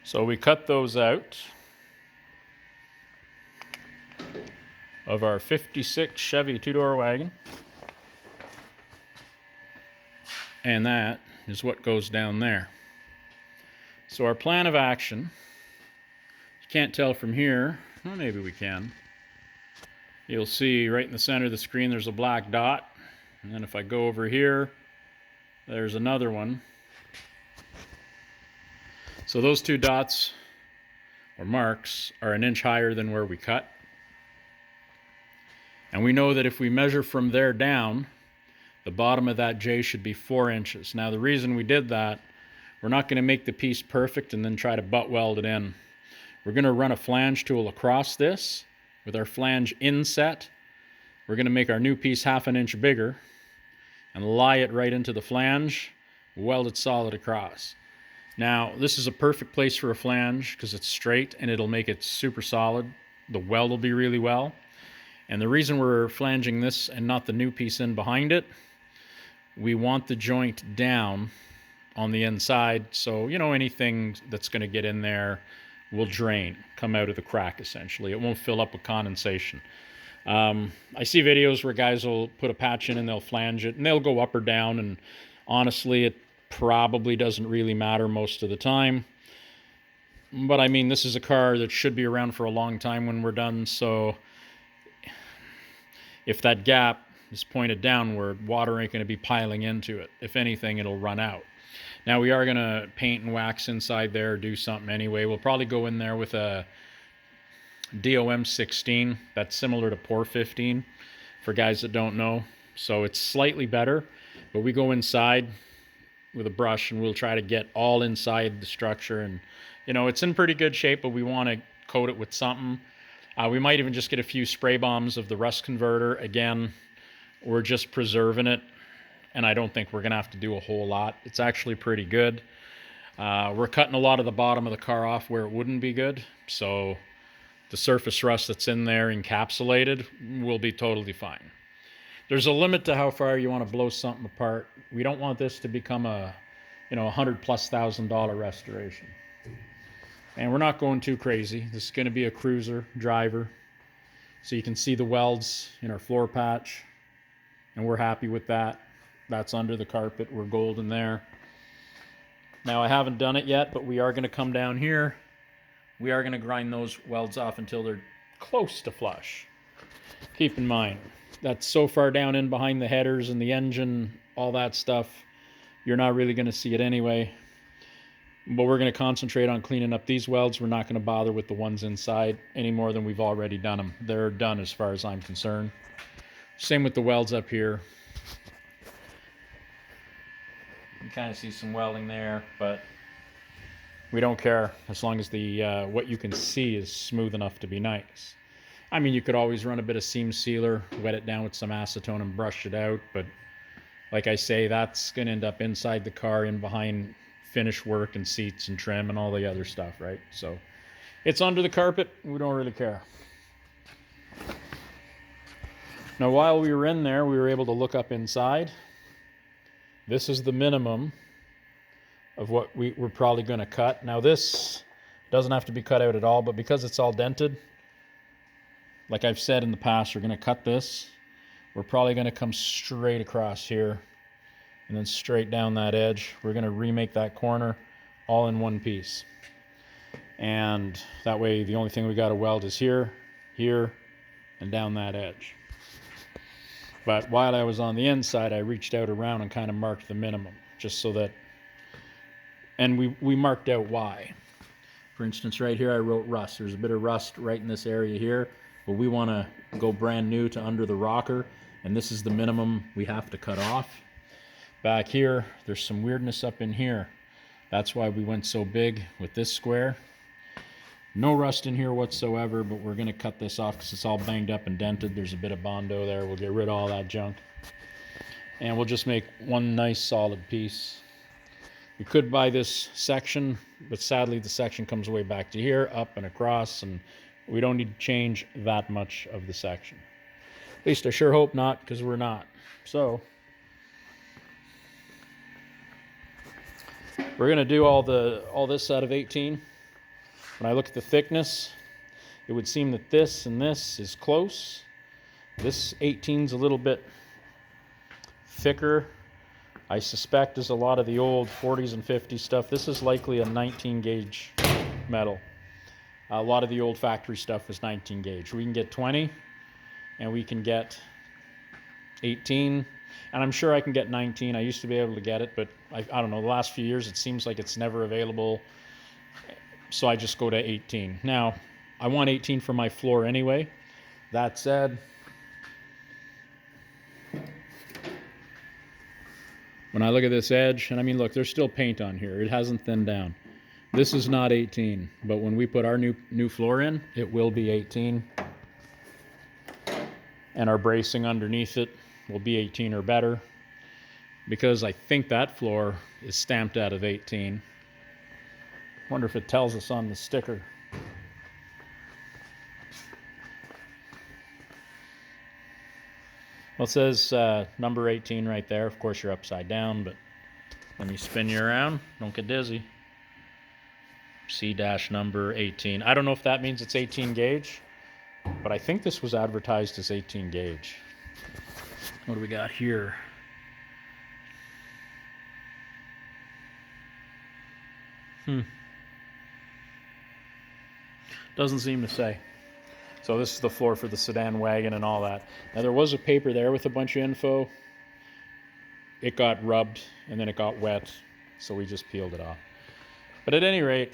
So we cut those out of our 56 Chevy two-door wagon. And that is what goes down there. So our plan of action, you can't tell from here, well, maybe we can. You'll see right in the center of the screen there's a black dot. And then if I go over here, there's another one. So those two dots, or marks, are an inch higher than where we cut. And we know that if we measure from there down, the bottom of that J should be 4 inches. Now the reason we did that, we're not going to make the piece perfect and then try to butt weld it in. We're going to run a flange tool across this with our flange inset. We're going to make our new piece 1/2 inch bigger and lie it right into the flange, weld it solid across. Now this is a perfect place for a flange because it's straight and it'll make it super solid. The weld will be really well. And the reason we're flanging this and not the new piece in behind it, we want the joint down on the inside, so you know anything that's going to get in there will drain, come out of the crack essentially. It won't fill up with condensation. I see videos where guys will put a patch in and they'll flange it and they'll go up or down, and honestly it probably doesn't really matter most of the time. But I mean, this is a car that should be around for a long time when we're done, so if that gap is pointed downward, water ain't going to be piling into it. If anything, it'll run out. Now we are going to paint and wax inside there, do something anyway. We'll probably go in there with a DOM 16 that's similar to POR 15 for guys that don't know. So it's slightly better, but we go inside with a brush and we'll try to get all inside the structure. And you know, it's in pretty good shape, but we want to coat it with something. We might even just get a few spray bombs of the rust converter. Again, we're just preserving it, and I don't think we're going to have to do a whole lot. It's actually pretty good. We're cutting a lot of the bottom of the car off where it wouldn't be good, so the surface rust that's in there encapsulated will be totally fine. There's a limit to how far you want to blow something apart. We don't want this to become a, you know, $100,000+ restoration. And we're not going too crazy. This is going to be a cruiser driver. So you can see the welds in our floor patch. And we're happy with that. That's under the carpet. We're golden there. Now I haven't done it yet, but we are going to come down here. We are going to grind those welds off until they're close to flush. Keep in mind, that's so far down in behind the headers and the engine, all that stuff, you're not really going to see it anyway. But we're going to concentrate on cleaning up these welds. We're not going to bother with the ones inside any more than we've already done them. They're done as far as I'm concerned. Same with the welds up here. You can kind of see some welding there, but we don't care as long as the what you can see is smooth enough to be nice. I mean, you could always run a bit of seam sealer, wet it down with some acetone and brush it out, but like I say, that's going to end up inside the car, in behind finish work and seats and trim and all the other stuff, right? So it's under the carpet. We don't really care. Now, while we were in there, we were able to look up inside. This is the minimum of what we're probably going to cut. Now, this doesn't have to be cut out at all, but because it's all dented, like I've said in the past, we're going to cut this. We're probably going to come straight across here and then straight down that edge. We're going to remake that corner all in one piece. And that way the only thing we got to weld is here, here, and down that edge. But while I was on the inside, I reached out around and kind of marked the minimum, just so that, and we marked out why. For instance, right here I wrote rust. There's a bit of rust right in this area here, but we want to go brand new to under the rocker, and this is the minimum we have to cut off. Back here, there's some weirdness up in here. That's why we went so big with this square. No rust in here whatsoever, but we're going to cut this off because it's all banged up and dented. There's a bit of Bondo there. We'll get rid of all that junk. And we'll just make one nice solid piece. We could buy this section, but sadly the section comes way back to here, up and across, and we don't need to change that much of the section. At least I sure hope not, because we're not. So we're going to do all this out of 18. When I look at the thickness, it would seem that this and this is close. This 18's a little bit thicker. I suspect is a lot of the old 40s and 50s stuff. This is likely a 19 gauge metal. A lot of the old factory stuff was 19 gauge. We can get 20 and we can get 18, and I'm sure I can get 19. I used to be able to get it, but I don't know, the last few years it seems like it's never available, so I just go to 18. Now, I want 18 for my floor anyway. That said, when I look at this edge, and I mean, look, there's still paint on here. It hasn't thinned down. This is not 18, but when we put our new floor in, it will be 18. And our bracing underneath it will be 18 or better, because I think that floor is stamped out of 18. Wonder if it tells us on the sticker. Well, it says number 18 right there. Of course, you're upside down, but when you spin you around, don't get dizzy. C-number 18. I don't know if that means it's 18 gauge, but I think this was advertised as 18 gauge. What do we got here? Doesn't seem to say. So this is the floor for the sedan wagon and all that. Now there was a paper there with a bunch of info. It got rubbed and then it got wet, so we just peeled it off. But at any rate,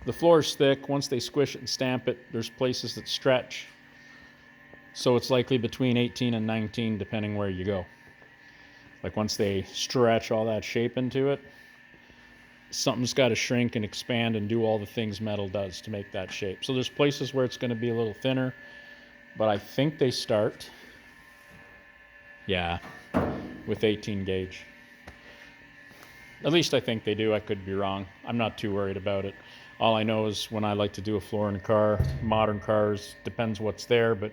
the floor is thick. Once they squish it and stamp it, there's places that stretch. So it's likely between 18 and 19, depending where you go. Like once they stretch all that shape into it, something's got to shrink and expand and do all the things metal does to make that shape. So there's places where it's going to be a little thinner, but I think they start, yeah, with 18 gauge. At least I think they do. I could be wrong. I'm not too worried about it. All I know is when I like to do a floor in a car, modern cars, depends what's there, but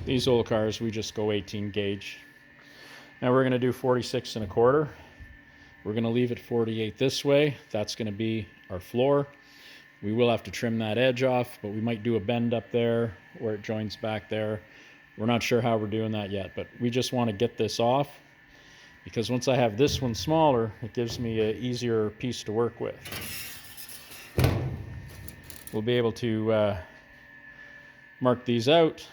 these old cars, we just go 18 gauge. Now we're going to do 46 1/4. We're going to leave it 48 this way. That's going to be our floor. We will have to trim that edge off, but we might do a bend up there where it joins back there. We're not sure how we're doing that yet, but we just want to get this off, because once I have this one smaller, it gives me an easier piece to work with. We'll be able to mark these out,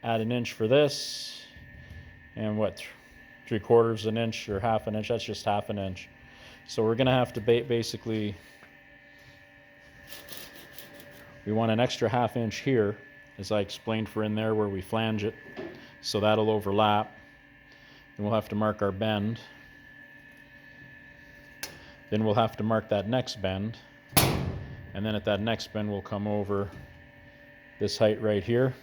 add an inch for this, and what, 3/4 an inch or 1/2 an inch, that's just 1/2 an inch. So we're going to have to basically, we want an extra 1/2 inch here, as I explained for in there where we flange it, so that'll overlap. Then we'll have to mark our bend. Then we'll have to mark that next bend. And then at that next bend, we'll come over this height right here.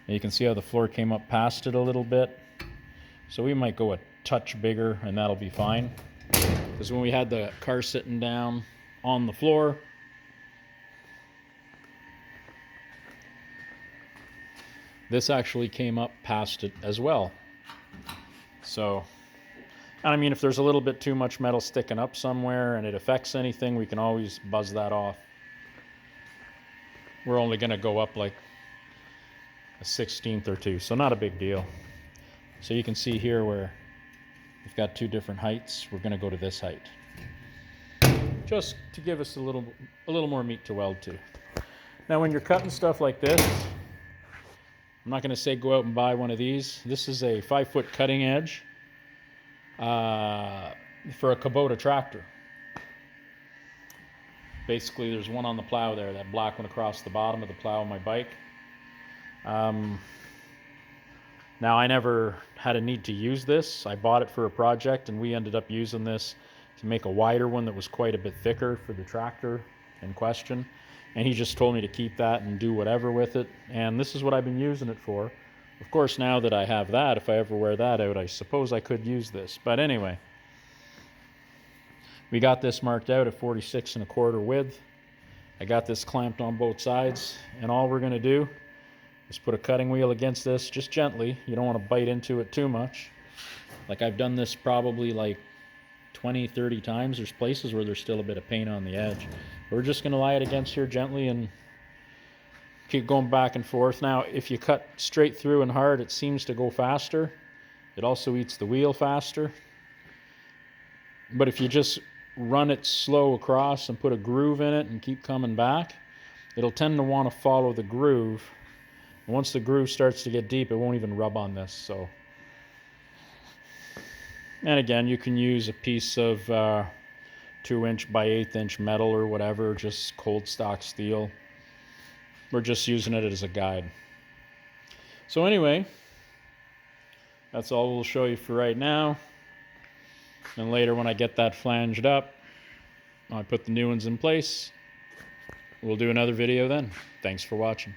And you can see how the floor came up past it a little bit. So we might go a touch bigger, and that'll be fine. Because when we had the car sitting down on the floor, this actually came up past it as well. So, and I mean, if there's a little bit too much metal sticking up somewhere and it affects anything, we can always buzz that off. We're only going to go up like a 1/16 or 2, so not a big deal. So you can see here where we've got two different heights. We're going to go to this height, just to give us a little more meat to weld to. Now, when you're cutting stuff like this, I'm not going to say go out and buy one of these. This is a 5-foot cutting edge for a Kubota tractor. Basically, there's one on the plow there, that black one across the bottom of the plow on my bike. Now, I never had a need to use this. I bought it for a project, and we ended up using this to make a wider one that was quite a bit thicker for the tractor in question. And he just told me to keep that and do whatever with it. And this is what I've been using it for. Of course, now that I have that, if I ever wear that out, I suppose I could use this. But anyway, we got this marked out at 46 1/4 width. I got this clamped on both sides, and all we're going to do is put a cutting wheel against this, just gently. You don't want to bite into it too much. Like, I've done this probably like 20, 30 times. There's places where there's still a bit of paint on the edge. We're just going to lie it against here gently and keep going back and forth. Now, if you cut straight through and hard, it seems to go faster. It also eats the wheel faster. But if you just run it slow across and put a groove in it and keep coming back, it'll tend to want to follow the groove. And once the groove starts to get deep, it won't even rub on this. So, and again, you can use a piece of 2" by 1/8" metal or whatever, just cold stock steel. We're just using it as a guide. So anyway, that's all we'll show you for right now. And later when I get that flanged up, I put the new ones in place. We'll do another video then. Thanks for watching.